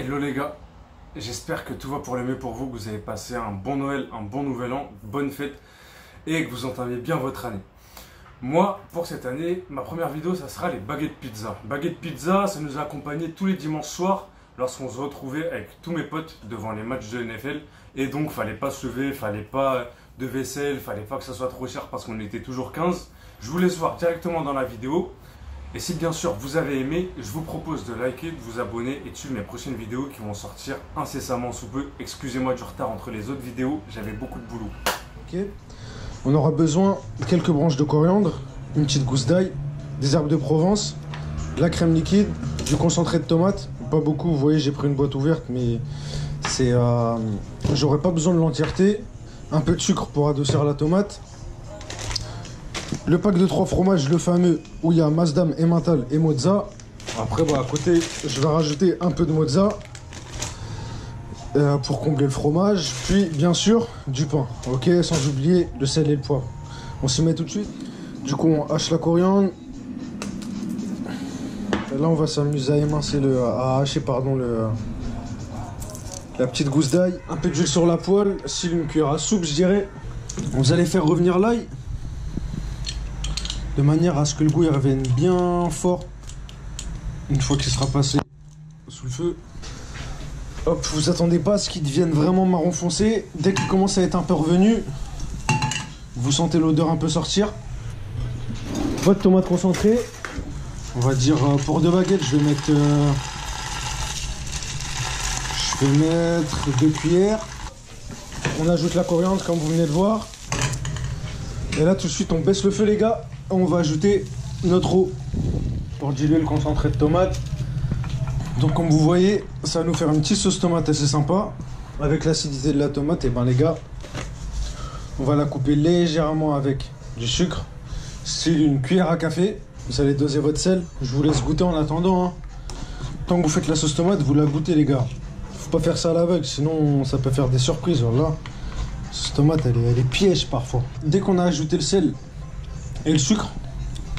Hello les gars, j'espère que tout va pour le mieux pour vous, que vous avez passé un bon Noël, un bon nouvel an, bonne fête et que vous entamez bien votre année. Moi, pour cette année, ma première vidéo, ça sera les baguettes pizza. Baguettes pizza, ça nous a accompagnés tous les dimanches soirs lorsqu'on se retrouvait avec tous mes potes devant les matchs de NFL. Et donc, fallait pas se lever, fallait pas de vaisselle, fallait pas que ça soit trop cher parce qu'on était toujours 15. Je vous laisse voir directement dans la vidéo. Et si bien sûr vous avez aimé, je vous propose de liker, de vous abonner et de suivre mes prochaines vidéos qui vont sortir incessamment sous peu. Excusez-moi du retard entre les autres vidéos, j'avais beaucoup de boulot. Ok. On aura besoin de quelques branches de coriandre, une petite gousse d'ail, des herbes de Provence, de la crème liquide, du concentré de tomate. Pas beaucoup, vous voyez j'ai pris une boîte ouverte mais c'est j'aurais pas besoin de l'entièreté. Un peu de sucre pour adoucir la tomate. Le pack de 3 fromages, le fameux, où il y a Maasdam, Emmental et Mozza. Après, à côté, je vais rajouter un peu de Mozza pour combler le fromage. Puis, bien sûr, du pain, ok, sans oublier le sel et le poivre. On s'y met tout de suite. Du coup, on hache la coriandre. Et là, on va s'amuser à émincer à hacher, la petite gousse d'ail. Un peu d'huile sur la poêle, style une cuillère à soupe, je dirais. Vous allez faire revenir l'ail de manière à ce que le goût il revienne bien fort une fois qu'il sera passé sous le feu. Hop, vous attendez pas à ce qu'il devienne vraiment marron foncé. Dès qu'il commence à être un peu revenu, vous sentez l'odeur un peu sortir. Votre tomate concentrée, on va dire pour 2 baguettes, je vais mettre 2 cuillères. On ajoute la coriandre comme vous venez de voir. Et là tout de suite on baisse le feu les gars. On va ajouter notre eau pour diluer le concentré de tomate. Donc comme vous voyez, ça va nous faire une petite sauce tomate assez sympa. Avec l'acidité de la tomate, et ben les gars, on va la couper légèrement avec du sucre. Style une cuillère à café. Vous allez doser votre sel. Je vous laisse goûter en attendant. Hein. Tant que vous faites la sauce tomate, vous la goûtez les gars. Faut pas faire ça à l'aveugle, sinon ça peut faire des surprises. Voilà. La sauce tomate, elle est piège parfois. Dès qu'on a ajouté le sel et le sucre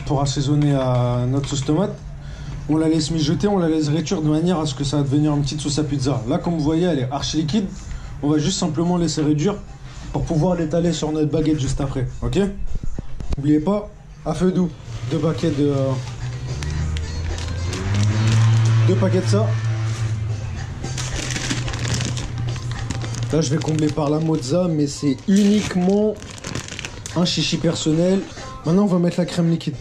pour assaisonner à notre sauce tomate, on la laisse mijoter, on la laisse réduire de manière à ce que ça va devenir une petite sauce à pizza. Là comme vous voyez elle est archi liquide, on va juste simplement laisser réduire pour pouvoir l'étaler sur notre baguette juste après, ok. N'oubliez pas, à feu doux, 2 paquets de ça. Là je vais combler par la mozza mais c'est uniquement un chichi personnel. Maintenant, on va mettre la crème liquide.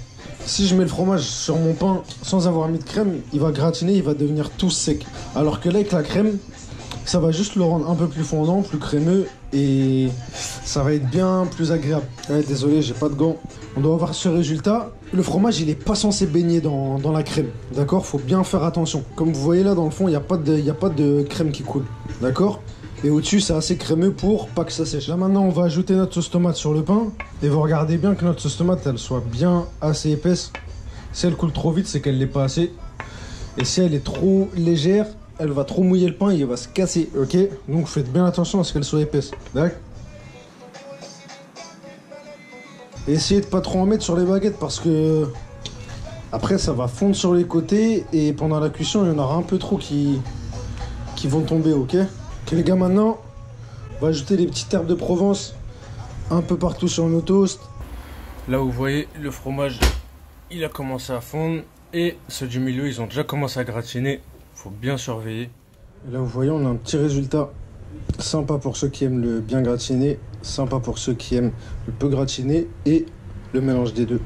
Si je mets le fromage sur mon pain sans avoir mis de crème, il va gratiner, il va devenir tout sec. Alors que là, avec la crème, ça va juste le rendre un peu plus fondant, plus crémeux et ça va être bien plus agréable. Ouais, désolé, j'ai pas de gants. On doit avoir ce résultat. Le fromage, il est pas censé baigner dans la crème. D'accord? Faut bien faire attention. Comme vous voyez là, dans le fond, il n'y a pas de crème qui coule. D'accord? Et au-dessus, c'est assez crémeux pour pas que ça sèche. Là, maintenant, on va ajouter notre sauce tomate sur le pain. Et vous regardez bien que notre sauce tomate, elle soit bien assez épaisse. Si elle coule trop vite, c'est qu'elle l'est pas assez. Et si elle est trop légère, elle va trop mouiller le pain et il va se casser, ok? Donc, faites bien attention à ce qu'elle soit épaisse. D'accord? Et essayez de pas trop en mettre sur les baguettes parce que... après, ça va fondre sur les côtés. Et pendant la cuisson, il y en aura un peu trop qui vont tomber, ok? Ok les gars, maintenant, on va ajouter les petites herbes de Provence un peu partout sur nos toasts. Là, vous voyez, le fromage, il a commencé à fondre. Et ceux du milieu, ils ont déjà commencé à gratiner. Faut bien surveiller. Et là, vous voyez, on a un petit résultat sympa pour ceux qui aiment le bien gratiné, sympa pour ceux qui aiment le peu gratiné et le mélange des deux.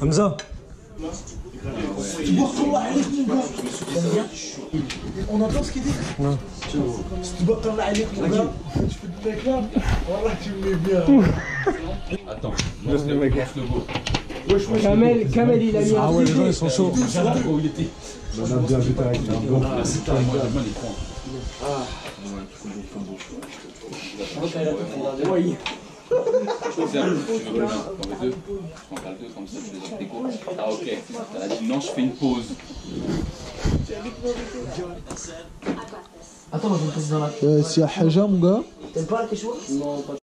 Hamza, on entend ce qu'il dit. non. Si tu bats là, tu fais du mec là, voilà, tu me mets bien. Attends, lance le go. Kamel, il a mis un. Ah ouais, les gens ils sont chauds. Où il était. On a bien vu avec un bon. C'est un moi, les prends. Ah. Tu veux le dans les deux. Je prends le deux comme ça, tu les as pris court. Ah ok. Elle a dit non, je fais une pause. Attends, je vais me poser dans la. s'il y a حاجة mon gars. T'aimes pas la quechua? Non, pas